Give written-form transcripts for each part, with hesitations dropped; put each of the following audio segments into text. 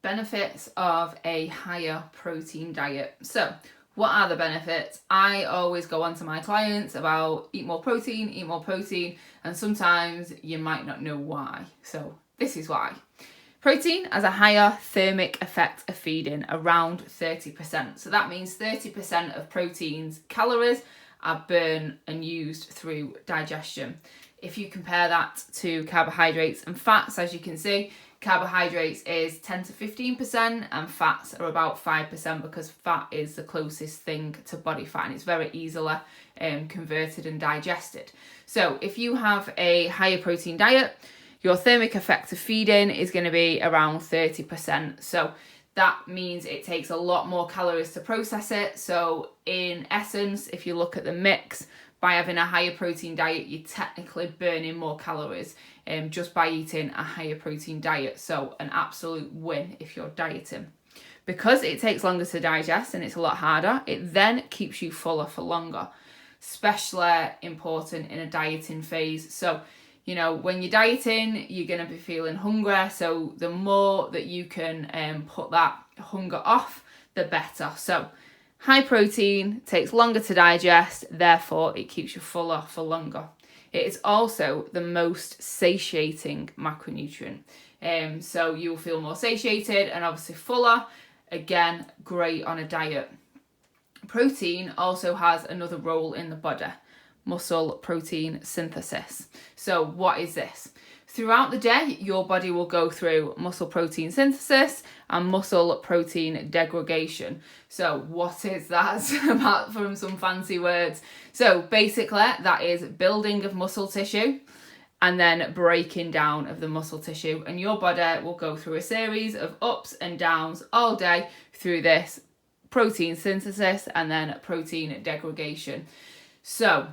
Benefits of a higher protein diet. So what are the benefits? I always go on to my clients about eat more protein, and sometimes you might not know why. So this is why. Protein has a higher thermic effect of feeding, around 30%. So that means 30% of protein's calories are burned and used through digestion. If you compare that to carbohydrates and fats, as you can see, carbohydrates is 10 to 15% and fats are about 5%, because fat is the closest thing to body fat and it's very easily converted and digested. So if you have a higher protein diet, your thermic effect of feeding is going to be around 30%. So that means it takes a lot more calories to process it. So in essence, if you look at the mix, by having a higher protein diet, you're technically burning more calories just by eating a higher protein diet. So an absolute win if you're dieting. Because it takes longer to digest and it's a lot harder, it then keeps you fuller for longer. Especially important in a dieting phase. So, you know, when you're dieting, you're going to be feeling hungry. So the more that you can put that hunger off, the better. So high protein takes longer to digest, therefore it keeps you fuller for longer. It is also the most satiating macronutrient. So you'll feel more satiated and obviously fuller. Again, great on a diet. Protein also has another role in the body, muscle protein synthesis. So what is this? Throughout the day, your body will go through muscle protein synthesis and muscle protein degradation. So what is that? Apart from some fancy words. So basically, that is building of muscle tissue and then breaking down of the muscle tissue. And your body will go through a series of ups and downs all day through this protein synthesis and then protein degradation. So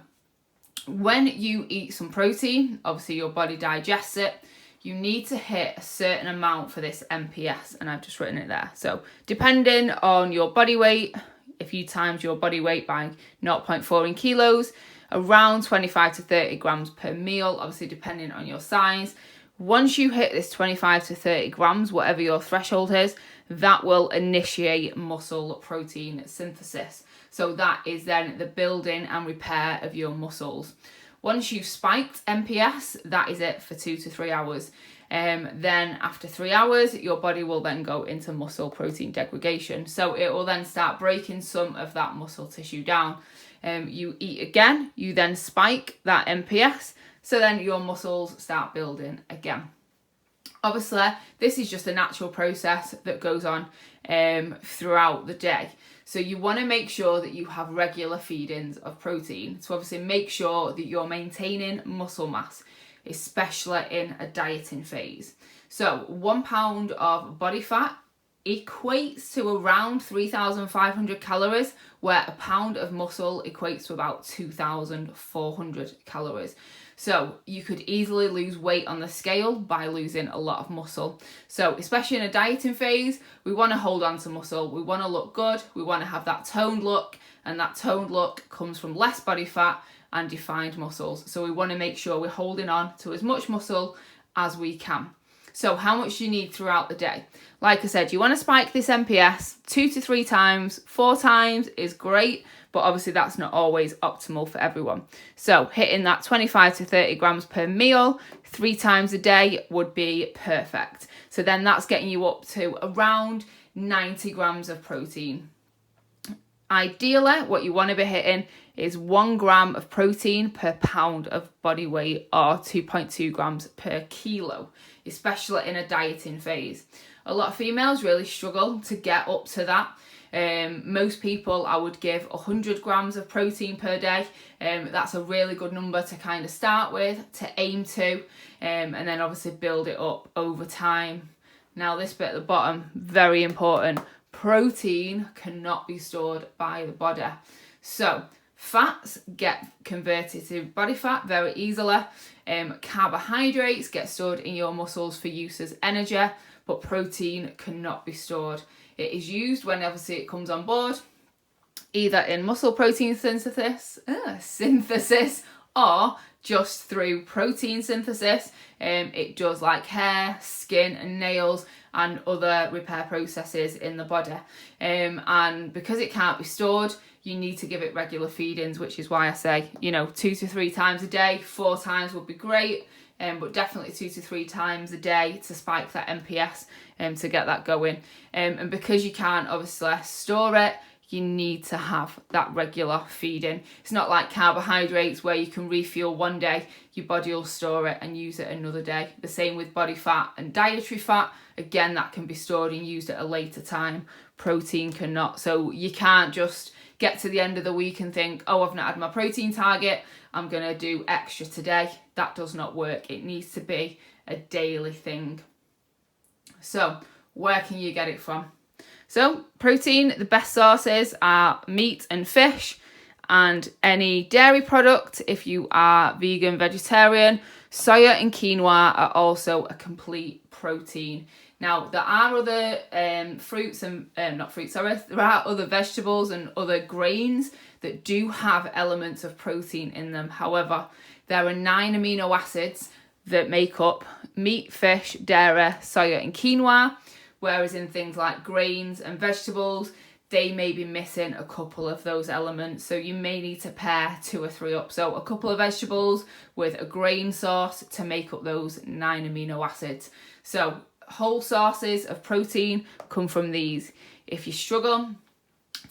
when you eat some protein, obviously your body digests it. You need to hit a certain amount for this MPS, and I've just written it there. So depending on your body weight, if you times your body weight by 0.4 in kilos, around 25 to 30 grams per meal, obviously depending on your size. Once you hit this 25 to 30 grams, whatever your threshold is, that will initiate muscle protein synthesis. So that is then the building and repair of your muscles. Once you've spiked MPS, that is it for 2 to 3 hours. Then after 3 hours, your body will then go into muscle protein degradation. So it will then start breaking some of that muscle tissue down. You eat again, you then spike that MPS. So then your muscles start building again. Obviously, this is just a natural process that goes on throughout the day. So you want to make sure that you have regular feedings of protein. So obviously make sure that you're maintaining muscle mass, especially in a dieting phase. So 1 pound of body fat equates to around 3,500 calories, where a pound of muscle equates to about 2,400 calories. So you could easily lose weight on the scale by losing a lot of muscle. So especially in a dieting phase, we want to hold on to muscle. We want to look good. We want to have that toned look, and that toned look comes from less body fat and defined muscles. So we want to make sure we're holding on to as much muscle as we can. So how much do you need throughout the day? Like I said, you want to spike this MPS 2 to 3 times. 4 times is great, but obviously that's not always optimal for everyone. So hitting that 25 to 30 grams per meal 3 times a day would be perfect. So then that's getting you up to around 90 grams of protein. Ideally, what you want to be hitting is 1 gram of protein per pound of body weight, or 2.2 grams per kilo, especially in a dieting phase. A lot of females really struggle to get up to that. Most people, I would give 100 grams of protein per day. That's a really good number to kind of start with, to aim to, and then obviously build it up over time. Now this bit at the bottom, very important. Protein cannot be stored by the body. So fats get converted to body fat very easily. Carbohydrates get stored in your muscles for use as energy, but protein cannot be stored. It is used when obviously it comes on board, either in muscle protein synthesis or just through protein synthesis. It does like hair, skin and nails and other repair processes in the body. And because it can't be stored, you need to give it regular feedings, which is why I say, 2 to 3 times a day. 4 times would be great, but definitely 2 to 3 times a day to spike that NPS to get that going. And because you can't obviously store it, you need to have that regular feeding. It's not like carbohydrates where you can refuel one day, your body will store it and use it another day. The same with body fat and dietary fat. Again, that can be stored and used at a later time. Protein cannot. So you can't just get to the end of the week and think, oh, I've not had my protein target, I'm going to do extra today. That does not work. It needs to be a daily thing. So where can you get it from? So protein, the best sources are meat and fish and any dairy product if you are vegan, vegetarian. Soya and quinoa are also a complete protein. Now, there are other there are other vegetables and other grains that do have elements of protein in them. However, there are 9 amino acids that make up meat, fish, dairy, soya and quinoa, whereas in things like grains and vegetables, they may be missing a couple of those elements. So you may need to pair 2 or 3 up. So a couple of vegetables with a grain source to make up those 9 amino acids. So whole sources of protein come from these. If you struggle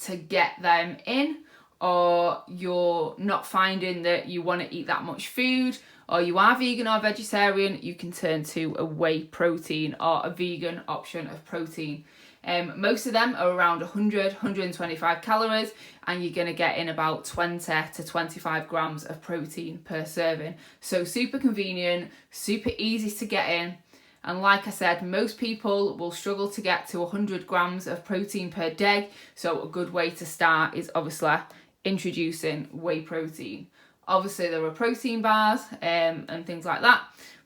to get them in, or you're not finding that you want to eat that much food, or you are vegan or vegetarian, you can turn to a whey protein or a vegan option of protein. Most of them are around 125 calories, and you're going to get in about 20 to 25 grams of protein per serving. So super convenient, super easy to get in. And like I said, most people will struggle to get to 100 grams of protein per day. So a good way to start is obviously introducing whey protein. Obviously there are protein bars and things like that,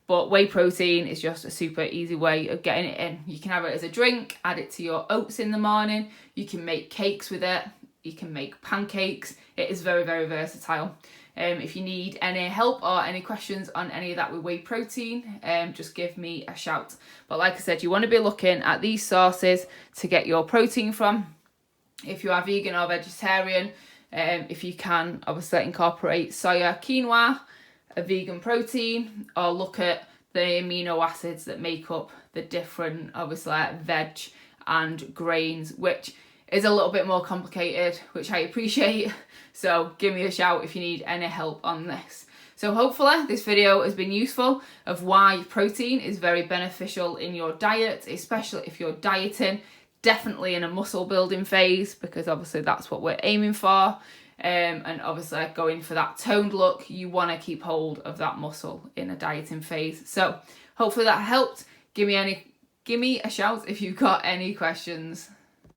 but whey protein is just a super easy way of getting it in. You can have it as a drink, add it to your oats in the morning. You can make cakes with it. You can make pancakes. It is very, very versatile. If you need any help or any questions on any of that with whey protein, just give me a shout. But like I said, you want to be looking at these sources to get your protein from. If you are vegan or vegetarian, if you can obviously incorporate soya, quinoa, a vegan protein, or look at the amino acids that make up the different obviously veg and grains, which is a little bit more complicated, which I appreciate. So give me a shout if you need any help on this. So hopefully this video has been useful of why protein is very beneficial in your diet, especially if you're dieting, definitely in a muscle building phase, because obviously that's what we're aiming for. And obviously going for that toned look, you want to keep hold of that muscle in a dieting phase. So hopefully that helped. Give me a shout if you've got any questions.